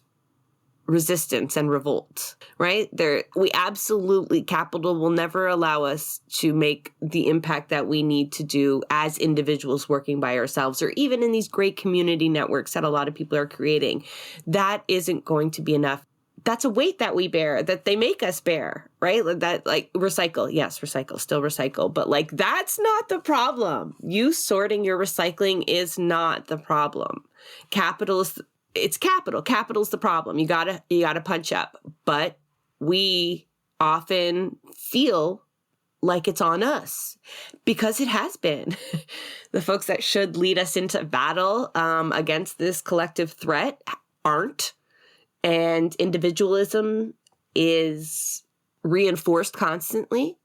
resistance and revolt, right? We absolutely, capital will never allow us to make the impact that we need to do as individuals working by ourselves, or even in these great community networks that a lot of people are creating. That isn't going to be enough. That's a weight that we bear, that they make us bear, right? That like recycle. Yes, recycle, still recycle. But like, that's not the problem. You sorting your recycling is not the problem. It's capital. Capital's the problem. You gotta punch up. But we often feel like it's on us because it has been. The folks that should lead us into battle against this collective threat aren't. And individualism is reinforced constantly.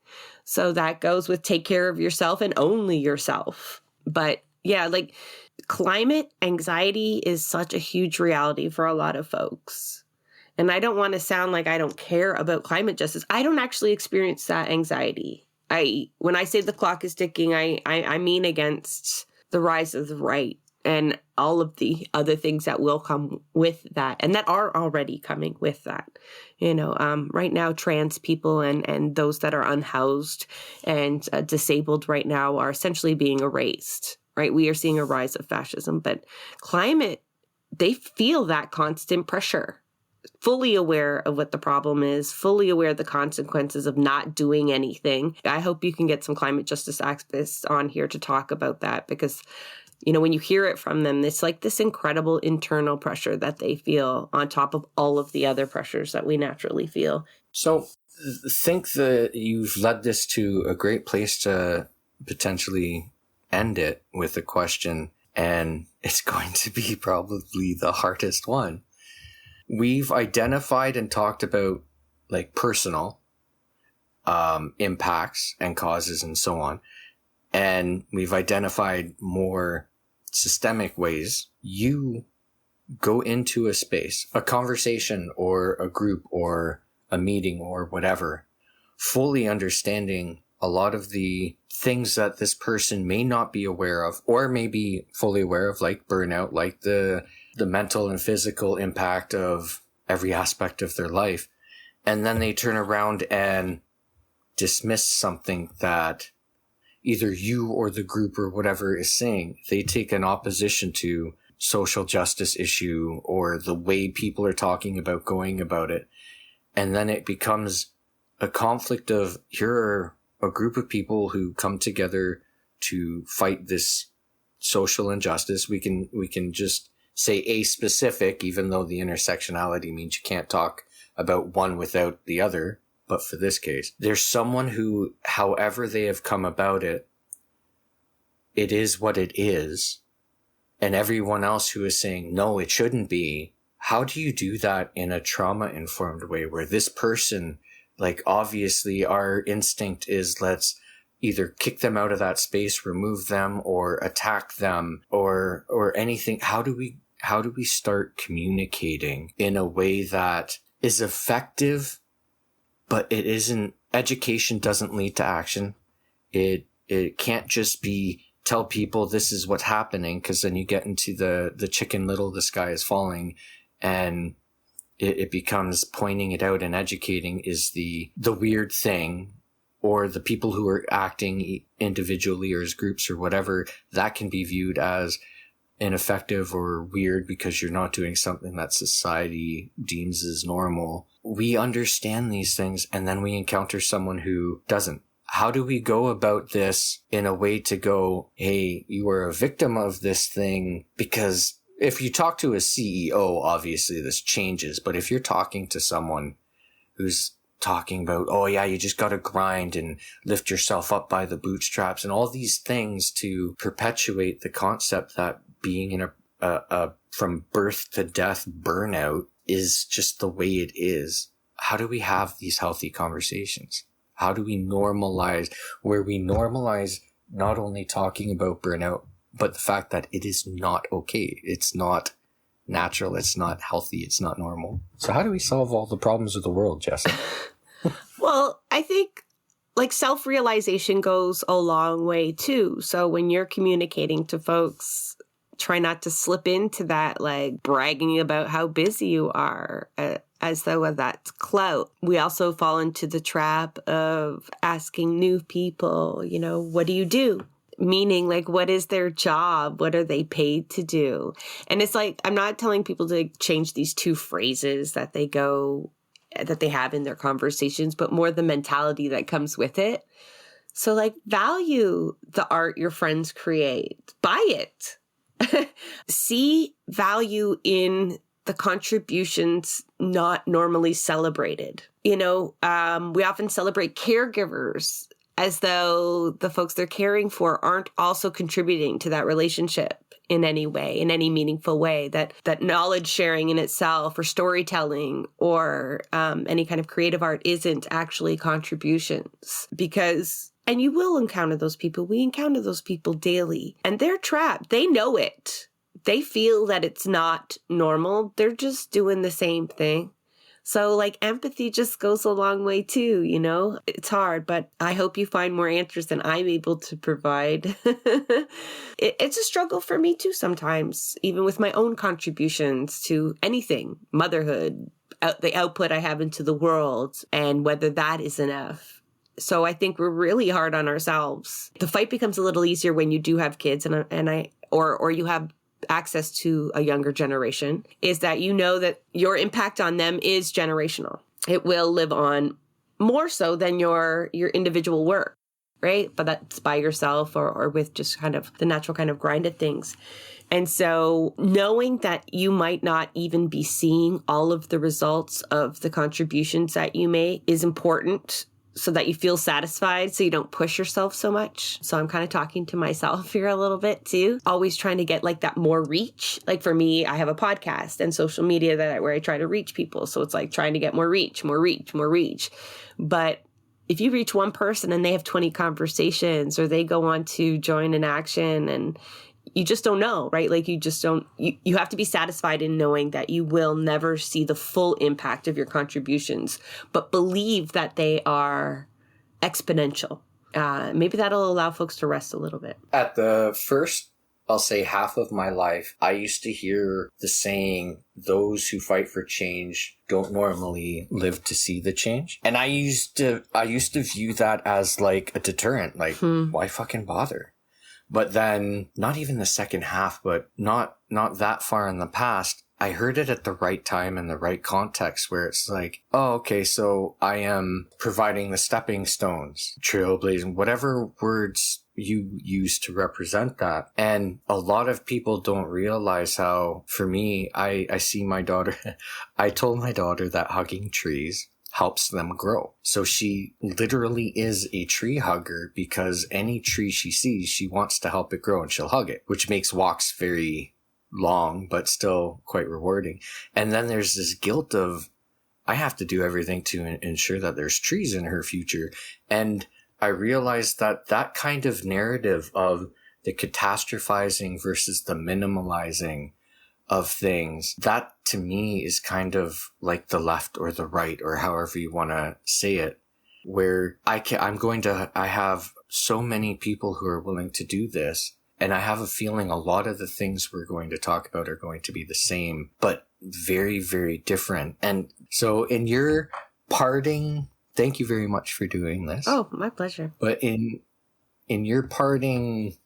So that goes with take care of yourself and only yourself. But yeah, like climate anxiety is such a huge reality for a lot of folks. And I don't want to sound like I don't care about climate justice. I don't actually experience that anxiety. When I say the clock is ticking, I mean against the rise of the right and all of the other things that will come with that and that are already coming with that. You know, right now, trans people and those that are unhoused and disabled right now are essentially being erased. Right, we are seeing a rise of fascism, but climate, they feel that constant pressure, fully aware of what the problem is, fully aware of the consequences of not doing anything. I hope you can get some climate justice activists on here to talk about that because, you know, when you hear it from them, it's like this incredible internal pressure that they feel on top of all of the other pressures that we naturally feel. So I think that you've led this to a great place to potentially end it with a question, and it's going to be probably the hardest one. We've identified and talked about like personal impacts and causes and so on. And we've identified more systemic ways. You go into a space, a conversation or a group or a meeting or whatever, fully understanding a lot of the things that this person may not be aware of or may be fully aware of, like burnout, like the mental and physical impact of every aspect of their life. And then they turn around and dismiss something that either you or the group or whatever is saying. They take an opposition to social justice issue or the way people are talking about going about it. And then it becomes a conflict of here are a group of people who come together to fight this social injustice. We can just say a specific, even though the intersectionality means you can't talk about one without the other. But for this case, there's someone who, however they have come about it, it is what it is. And everyone else who is saying, no, it shouldn't be. How do you do that in a trauma-informed way where this person, like, obviously our instinct is let's either kick them out of that space, remove them, or attack them, or anything. How do how do we start communicating in a way that is effective, but it isn't, education doesn't lead to action. It can't just be tell people this is what's happening, because then you get into the Chicken Little, the sky is falling, and it becomes pointing it out and educating is the weird thing, or the people who are acting individually or as groups or whatever, that can be viewed as ineffective or weird because you're not doing something that society deems as normal. We understand these things, and then we encounter someone who doesn't. How do we go about this in a way to go, hey, you are a victim of this thing? Because if you talk to a CEO, obviously this changes. But if you're talking to someone who's talking about, oh yeah, you just got to grind and lift yourself up by the bootstraps and all these things to perpetuate the concept that being in a from birth to death burnout is just the way it is. How do we have these healthy conversations? How do we normalize, where we normalize not only talking about burnout, but the fact that it is not okay. It's not natural. It's not healthy. It's not normal. So how do we solve all the problems of the world, Jessa? Well, I think like self-realization goes a long way too. So when you're communicating to folks, try not to slip into that, like bragging about how busy you are, as though that's clout. We also fall into the trap of asking new people, you know, what do you do? Meaning, like, what is their job? What are they paid to do? And it's like, I'm not telling people to change these two phrases that they have in their conversations, but more the mentality that comes with it. So, like, value the art your friends create. Buy it. See value in the contributions not normally celebrated. You know, we often celebrate caregivers as though the folks they're caring for aren't also contributing to that relationship in any way, in any meaningful way, that knowledge sharing in itself or storytelling or any kind of creative art isn't actually contributions. Because, and you will encounter those people. We encounter those people daily, and they're trapped. They know it. They feel that it's not normal. They're just doing the same thing. So, like, empathy just goes a long way too, you know? It's hard, but I hope you find more answers than I'm able to provide. It's a struggle for me too sometimes, even with my own contributions to anything, motherhood, the output I have into the world, and whether that is enough. So I think we're really hard on ourselves. The fight becomes a little easier when you do have kids or you have access to a younger generation, is that you know that your impact on them is generational. It will live on more so than your individual work, right? But that's by yourself or with just kind of the natural kind of grind of things. And so knowing that you might not even be seeing all of the results of the contributions that you make is important, so that you feel satisfied, so you don't push yourself so much. So I'm kind of talking to myself here a little bit too. Always trying to get like that more reach. Like for me, I have a podcast and social media where I try to reach people. So it's like trying to get more reach. But if you reach one person and they have 20 conversations, or they go on to join an action, and you just don't know, right? Like you have to be satisfied in knowing that you will never see the full impact of your contributions, but believe that they are exponential. Maybe that'll allow folks to rest a little bit. At the first, I'll say half of my life, I used to hear the saying, those who fight for change don't normally live to see the change. And I used to view that as like a deterrent, like, why fucking bother? But then, not even the second half, but not that far in the past, I heard it at the right time in the right context, where it's like, oh, okay, so I am providing the stepping stones, trailblazing, whatever words you use to represent that. And a lot of people don't realize how, for me, I see my daughter, I told my daughter that hugging trees helps them grow. So she literally is a tree hugger, because any tree she sees, she wants to help it grow and she'll hug it, which makes walks very long, but still quite rewarding. And then there's this guilt of, I have to do everything to ensure that there's trees in her future. And I realized that kind of narrative of the catastrophizing versus the minimalizing of things, that to me is kind of like the left or the right, or however you want to say it, where I have so many people who are willing to do this. And I have a feeling a lot of the things we're going to talk about are going to be the same, but very, very different. And so in your parting, thank you very much for doing this. Oh, my pleasure. But in your parting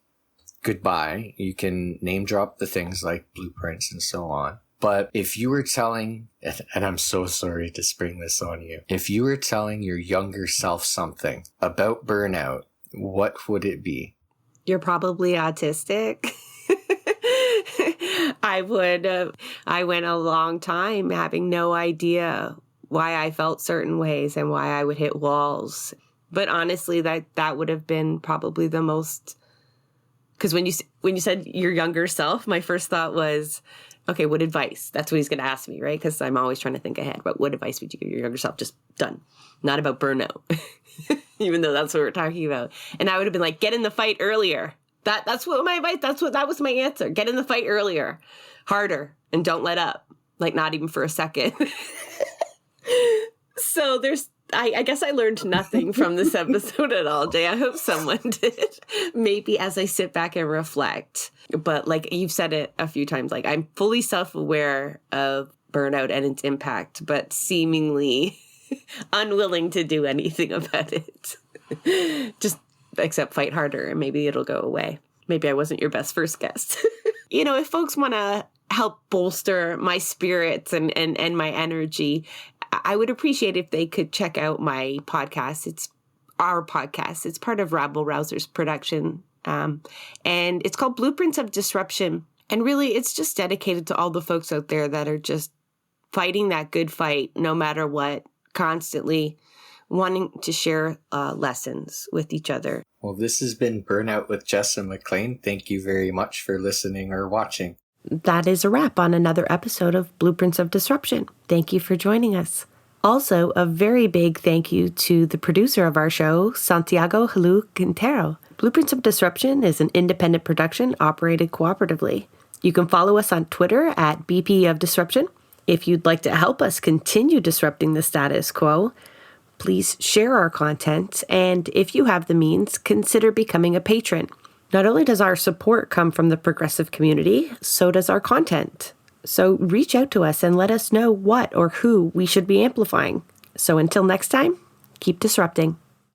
goodbye, you can name drop the things like blueprints and so on. But if you were telling, and I'm so sorry to spring this on you, if you were telling your younger self something about burnout, what would it be? You're probably autistic. I went a long time having no idea why I felt certain ways and why I would hit walls. But honestly, that would have been probably the most, because when you said your younger self, my first thought was, okay, what advice? That's what he's going to ask me, right? Because I'm always trying to think ahead. But what advice would you give your younger self? Just done. Not about burnout, even though that's what we're talking about. And I would have been like, get in the fight earlier. That's what my advice. That was my answer. Get in the fight earlier, harder, and don't let up. Like not even for a second. So I guess I learned nothing from this episode at all, Jay. I hope someone did. Maybe as I sit back and reflect. But like you've said it a few times, like I'm fully self-aware of burnout and its impact, but seemingly unwilling to do anything about it. Just except fight harder and maybe it'll go away. Maybe I wasn't your best first guest. If folks want to help bolster my spirits and my energy, I would appreciate if they could check out my podcast. It's our podcast. It's part of Rabble Rouser's production. And it's called Blueprints of Disruption. And really, it's just dedicated to all the folks out there that are just fighting that good fight, no matter what, constantly wanting to share lessons with each other. Well, this has been Burnout with Jessa McLean. Thank you very much for listening or watching. That is a wrap on another episode of Blueprints of Disruption. Thank you for joining us. Also, a very big thank you to the producer of our show, Santiago Halu Quintero. Blueprints of Disruption is an independent production operated cooperatively. You can follow us on Twitter at BP of Disruption. If you'd like to help us continue disrupting the status quo, please share our content, and if you have the means, consider becoming a patron. Not only does our support come from the progressive community, so does our content. So reach out to us and let us know what or who we should be amplifying. So until next time, keep disrupting.